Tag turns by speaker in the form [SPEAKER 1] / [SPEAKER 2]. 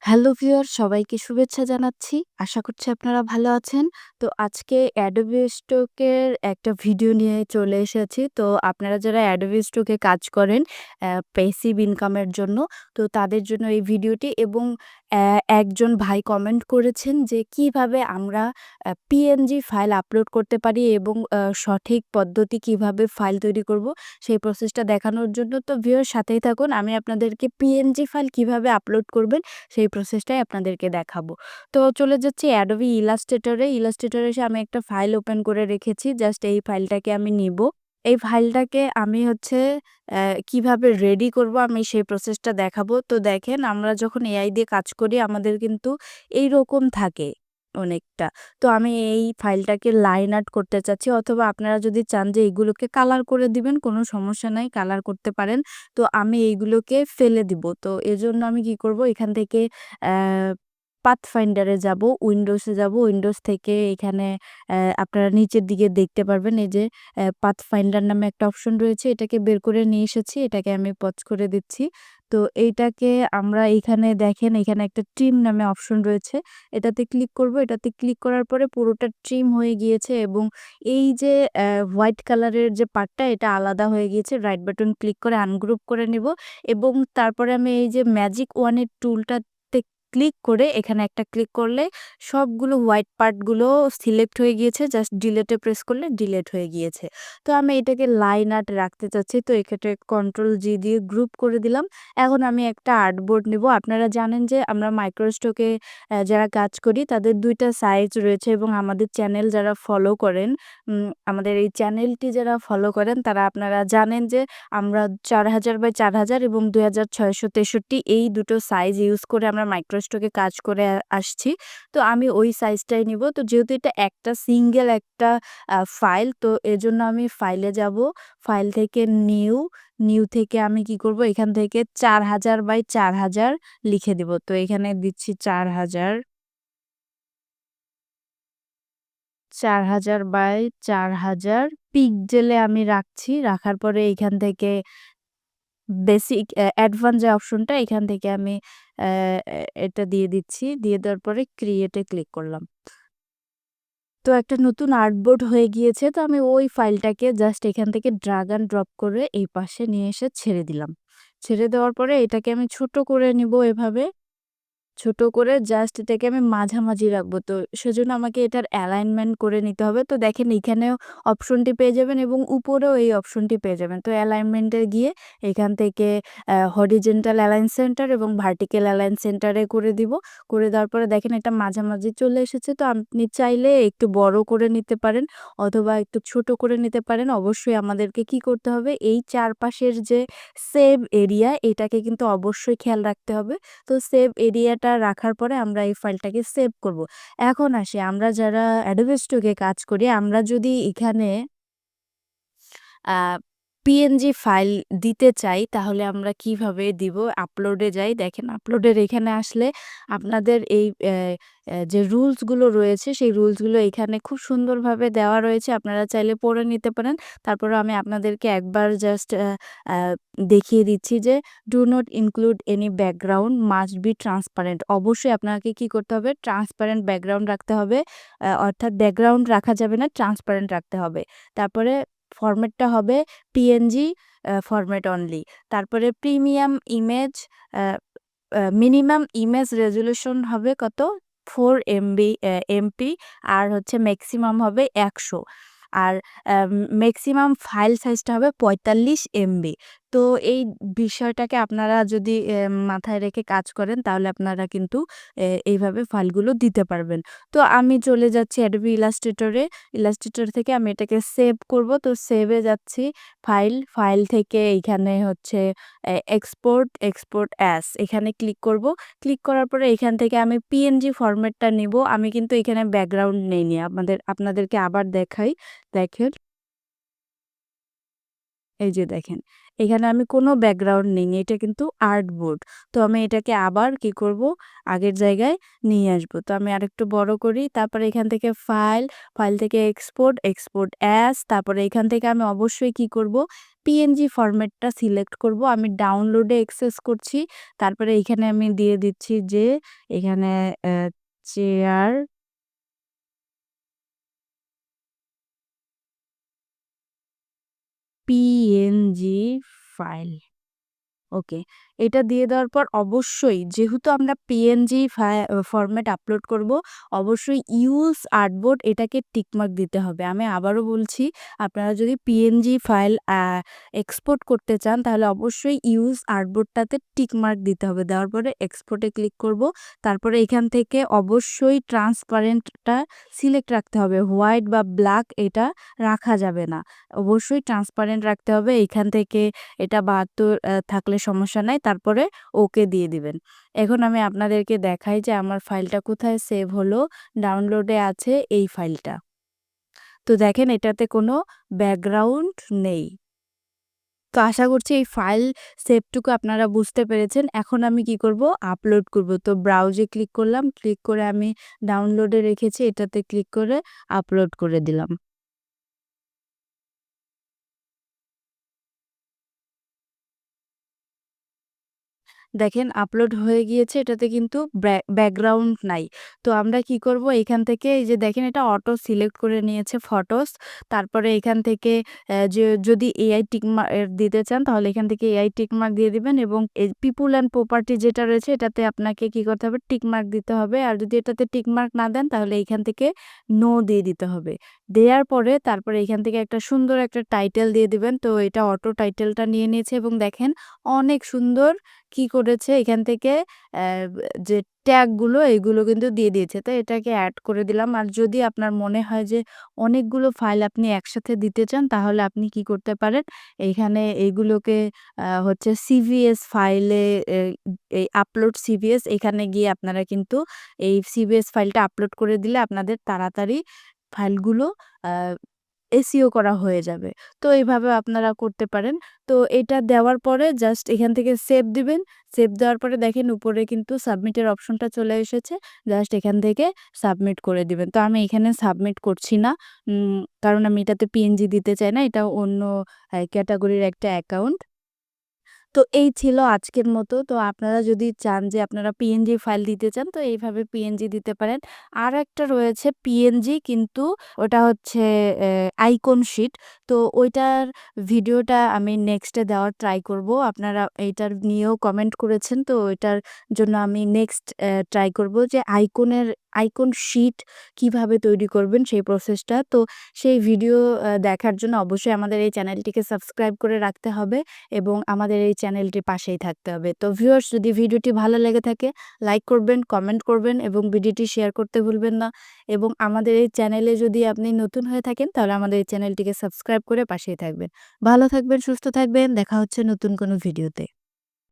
[SPEAKER 1] Hello viewer সবাইকে শুভেচ্ছা জানাচ্ছি। আশা করছি আপনারা ভালো আছেন। তো আজকে Adobe Stock এর একটা ভিডিও নিয়ে চলে এসেছি। তো আপনারা যারা Adobe Stock এ কাজ করেন প্যাসিভ ইনকামের জন্য, তো তাদের জন্য এই ভিডিওটি এবং একজন ভাই কমেন্ট করেছেন যে কিভাবে আমরা PNG ফাইল আপলোড করতে পারি এবং সঠিক পদ্ধতি কিভাবে ফাইল তৈরি করব সেই প্রসেসটা দেখানোর জন্য। তো ভিউয়ার সাথেই থাকুন। আমি আপনাদেরকে PNG ফাইল কিভাবে আপলোড করবেন সেই প্রসেসটাই আপনাদেরকে দেখাবো। তো চলে যাচ্ছি Adobe Illustrator এ। Illustrator এ এসে আমি একটা ফাইল ওপেন করে রেখেছি। জাস্ট এই ফাইলটাকে আমি নিবো। এই ফাইলটাকে আমি হচ্ছে কিভাবে রেডি করব আমি সেই প্রসেসটা দেখাবো। তো দেখেন আমরা যখন AI দিয়ে কাজ করি আমাদের কিন্তু এইরকম থাকে অনেকটা। তো আমি এই ফাইলটাকে লাইন আর্ট করতে চাচ্ছি, অথবা আপনারা যদি চান যে এগুলোকে কালার করে দিবেন কোনো সমস্যা নাই, কালার করতে পারেন। তো আমি এইগুলোকে ফেলে দিব। তো এজন্য আমি কি করব, এখান থেকে পাথফাইন্ডারে যাব, উইন্ডোজে যাব। উইন্ডোজ থেকে এখানে আপনারা নিচের দিকে দেখতে পারবেন এই যে পাথফাইন্ডার নামে একটা অপশন রয়েছে। এটাকে বের করে নিয়ে এসেছি। এটাকে আমি পজ করে দিচ্ছি। তো এইটাকে আমরা এখানে দেখেন, এখানে একটা ট্রিম নামে অপশন রয়েছে। এটাতে ক্লিক করব। এটাতে ক্লিক করার পরে পুরোটা ট্রিম হয়ে গিয়েছে এবং এই যে হোয়াইট কালারের যে পার্টটা এটা আলাদা হয়ে গিয়েছে। রাইট বাটন ক্লিক করে আনগ্রুপ করে নিব এবং তারপরে আমি এই যে ম্যাজিক ওয়ানের টুলটাতে ক্লিক করে এখানে একটা ক্লিক করলে সবগুলো হোয়াইট পার্টগুলো সিলেক্ট হয়ে গিয়েছে। জাস্ট ডিলেটে প্রেস করলে ডিলেট হয়ে গিয়েছে। তো আমি এটাকে লাইন আর্ট রাখতে চাচ্ছি। তো এক্ষেত্রে কন্ট্রোল জি দিয়ে গ্রুপ করে দিলাম। এখন আমি একটা আর্টবোর্ড নিব। আপনারা জানেন যে আমরা মাইক্রোস্টকে যারা কাজ করি তাদের ২ টা সাইজ রয়েছে এবং আমাদের চ্যানেল যারা ফলো করেন, আমাদের এই চ্যানেলটি যারা ফলো করেন তারা আপনারা জানেন যে আমরা ৪০০০x৪০০০ এবং ২৬৬৩ এই দুটো সাইজ ইউজ করে আমরা মাইক্রোস্টকে কাজ করে আসছি। তো আমি ওই সাইজটাই নিব। তো যেহেতু এটা একটা সিঙ্গেল একটা ফাইল, তো এজন্য আমি ফাইলে যাব। ফাইল থেকে নিউ থেকে আমি কি করব, এখান থেকে ৪০০০x৪০০০ লিখে দিব। তো এখানে দিচ্ছি ৪০০০, ৪০০০x৪০০০ পিক্সেলে আমি রাখছি। রাখার পরে এখান থেকে বেসিক অ্যাডভান্স যে অপশনটা এখান থেকে আমি অ্যা এটা দিয়ে দিচ্ছি। দিয়ে দেওয়ার পরে ক্রিয়েট এ ক্লিক করলাম। তো একটা নতুন আর্টবোর্ড হয়ে গিয়েছে। তো আমি ওই ফাইলটাকে জাস্ট এখান থেকে ড্রাগ অ্যান্ড ড্রপ করে এই পাশে নিয়ে এসে ছেড়ে দিলাম। ছেড়ে দেওয়ার পরে এটাকে আমি ছোট করে নিব এভাবে। ছোট করে জাস্ট এটাকে আমি মাঝামাঝি রাখবো। তো সেজন্য আমাকে এটার অ্যালাইনমেন্ট করে নিতে হবে। তো দেখেন এখানেও অপশনটি পেয়ে যাবেন এবং উপরেও এই অপশনটি পেয়ে যাবেন। তো অ্যালাইনমেন্টে গিয়ে এখান থেকে হরিজন্টাল অ্যালাইন সেন্টার এবং ভার্টিক্যাল অ্যালাইন সেন্টারে করে দিব। করে দেওয়ার পরে দেখেন এটা মাঝামাঝি চলে এসেছে। তো আপনি চাইলে একটু বড় করে নিতে পারেন অথবা একটু ছোট করে নিতে পারেন। অবশ্যই আমাদেরকে কি করতে হবে, এই চারপাশের যে সেভ এরিয়া এটাকে কিন্তু অবশ্যই খেয়াল রাখতে হবে। তো সেভ এরিয়াটা রাখার পরে আমরা এই ফাইলটাকে সেভ করব। এখন আসি, আমরা যারা Adobe Stock এ কাজ করি, আমরা যদি এখানে আ পিএনজি ফাইল দিতে চাই তাহলে আমরা কিভাবে দিব? আপলোডে যাই। দেখেন আপলোডের এখানে আসলে আপনাদের এই যে রুলস গুলো রয়েছে সেই রুলস গুলো এখানে খুব সুন্দরভাবে দেওয়া রয়েছে। আপনারা চাইলে পড়ে নিতে পারেন। তারপরেও আমি আপনাদেরকে একবার জাস্ট আ দেখিয়ে দিচ্ছি যে do not include any background must be transparent. অবশ্যই আপনাকে কি করতে হবে? ট্রান্সপারেন্ট ব্যাকগ্রাউন্ড রাখতে হবে। অর্থাৎ ব্যাকগ্রাউন্ড রাখা যাবে না, ট্রান্সপারেন্ট রাখতে হবে। তারপরে ফরম্যাটটা হবে পিএনজি ফরম্যাট অনলি। তারপরে প্রিমিয়াম ইমেজ আ আ মিনিমাম ইমেজ রেজোলিউশন হবে কত? 4 এমপি, আর হচ্ছে মেক্সিমাম হবে ১০০। আর মেক্সিমাম ফাইল সাইজটা হবে ৪৫ এমবি। তো এই বিষয়টাকে আপনারা যদি মাথায় রেখে কাজ করেন তাহলে আপনারা কিন্তু এইভাবে ফাইলগুলো দিতে পারবেন। তো আমি চলে যাচ্ছি Adobe Illustrator এ। Illustrator থেকে আমি এটাকে সেভ করব। তো সেভে যাচ্ছি। ফাইল থেকে এইখানে হচ্ছে এক্সপোর্ট অ্যাজ এখানে ক্লিক করব। ক্লিক করার পরে এখান থেকে আমি পিএনজি ফরম্যাটটা নিব। আমি কিন্তু এখানে ব্যাকগ্রাউন্ড নেইনি। আপনাদেরকে আবার দেখাই। দেখেন, এই যে দেখেন, এখানে আমি কোনো ব্যাকগ্রাউন্ড নেইনি। এটা কিন্তু আর্টবোর্ড। তো আমি এটাকে আবার কি করব? আগের জায়গায় নিয়ে আসবো। তো আমি আরেকটু বড় করি। তারপরে এখান থেকে ফাইল থেকে এক্সপোর্ট অ্যাজ, তারপরে এখান থেকে আমি অবশ্যই কি করব? পিএনজি ফরম্যাটটা সিলেক্ট করব। আমি ডাউনলোডে অ্যাক্সেস করছি। তারপরে এইখানে আমি দিয়ে দিচ্ছি যে এখানে চেয়ার পিএনজি ফাইল। ওকে। এটা দিয়ে দেওয়ার পর অবশ্যই যেহেতু আমরা পিএনজি ফরম্যাট আপলোড করব, অবশ্যই ইউজ আর্টবোর্ড এটাকে টিক মার্ক দিতে হবে। আমি আবারও বলছি, আপনারা যদি পিএনজি ফাইল এক্সপোর্ট করতে চান তাহলে অবশ্যই ইউজ আর্টবোর্ডটাতে টিক মার্ক দিতে হবে। দেওয়ার পরে এক্সপোর্টে ক্লিক করব। তারপরে এখান থেকে অবশ্যই ট্রান্সপারেন্টটা সিলেক্ট রাখতে হবে। হোয়াইট বা ব্ল্যাক এটা রাখা যাবে না। অবশ্যই ট্রান্সপারেন্ট রাখতে হবে। এখান থেকে এটা ৭২ থাকলে সমস্যা নাই। তারপরে ওকে দিয়ে দিবেন। এখন আমি আপনাদেরকে দেখাই যে আমার ফাইলটা কোথায় সেভ হলো। ডাউনলোডে আছে এই ফাইলটা। তো দেখেন এটাতে কোনো ব্যাকগ্রাউন্ড নেই। তো আশা করছি এই ফাইল সেভটুকু আপনারা বুঝতে পেরেছেন। এখন আমি কি করব? আপলোড করব। তো ব্রাউজে ক্লিক করলাম। ক্লিক করে আমি ডাউনলোডে রেখেছি এটাতে ক্লিক করে আপলোড করে দিলাম। দেখেন আপলোড হয়ে গিয়েছে, এটাতে কিন্তু ব্যাকগ্রাউন্ড নাই। তো আমরা কি করব? এখান থেকে এই যে দেখেন এটা অটো সিলেক্ট করে নিয়েছে ফটোস। তারপরে এখান থেকে যে যদি এআই টিক দিতে চান তাহলে এখান থেকে এআই টিক মার্ক দিয়ে দিবেন এবং এই পিপল অ্যান্ড প্রপার্টি যেটা রয়েছে এটাতে আপনাকে কি করতে হবে? টিক মার্ক দিতে হবে। আর যদি এটাতে টিক মার্ক না দেন তাহলে এইখান থেকে নো দিয়ে দিতে হবে। দেওয়ার পরে তারপরে এখান থেকে একটা সুন্দর একটা টাইটেল দিয়ে দিবেন। তো এটা অটো টাইটেলটা নিয়ে নিয়েছে এবং দেখেন অনেক সুন্দর কি করেছে এখান থেকে অ্যা যে ট্যাগগুলো এগুলো কিন্তু দিয়ে দিয়েছে। তো এটাকে এড করে দিলাম। আর যদি আপনার মনে হয় যে অনেকগুলো ফাইল আপনি একসাথে দিতে চান তাহলে আপনি কি করতে পারেন? এইখানে এইগুলোকে হচ্ছে সিভিএস ফাইলে এই আপলোড সিভিএস এখানে গিয়ে আপনারা কিন্তু এই সিভিএস ফাইলটা আপলোড করে দিলে আপনাদের তাড়াতাড়ি ফাইলগুলো আ এসইও করা হয়ে যাবে। তো এইভাবে আপনারা করতে পারেন। তো এটা দেওয়ার পরে জাস্ট এখান থেকে সেভ দিবেন। সেভ দেওয়ার পরে দেখেন উপরে কিন্তু সাবমিটের অপশনটা চলে এসেছে। জাস্ট এখান থেকে সাবমিট করে দিবেন। তো আমি এখানে সাবমিট করছি না। কারণ আমি এটাতে পিএনজি দিতে চাই না। এটা অন্য ক্যাটেগরির একটা অ্যাকাউন্ট। তো এই ছিল আজকের মতো। তো আপনারা যদি চান যে আপনারা পিএনজি ফাইল দিতে চান তো এইভাবে পিএনজি দিতে পারেন। আরেকটা রয়েছে পিএনজি কিন্তু ওটা হচ্ছে আইকন শিট। তো ওইটার ভিডিওটা আমি নেক্সট এ দেওয়ার ট্রাই করব। আপনারা এইটার নিয়েও কমেন্ট করেছেন। তো ওইটার জন্য আমি নেক্সট ট্রাই করব যে আইকন শিট কিভাবে তৈরি করবেন সেই প্রসেসটা। তো সেই ভিডিও দেখার জন্য অবশ্যই আমাদের এই চ্যানেলটিকে সাবস্ক্রাইব করে রাখতে হবে। এবং আমাদের এই চ্যানেলটির পাশেই থাকতে হবে। তো ভিউয়ার্স যদি ভিডিওটি ভালো লেগে থাকে লাইক করবেন, কমেন্ট করবেন এবং ভিডিওটি শেয়ার করতে ভুলবেন না। এবং আমাদের এই চ্যানেলে যদি আপনি নতুন হয়ে থাকেন তাহলে আমাদের এই চ্যানেলটিকে সাবস্ক্রাইব করে পাশেই থাকবেন। ভালো থাকবেন, সুস্থ থাকবেন। দেখা হচ্ছে নতুন কোনো ভিডিওতে।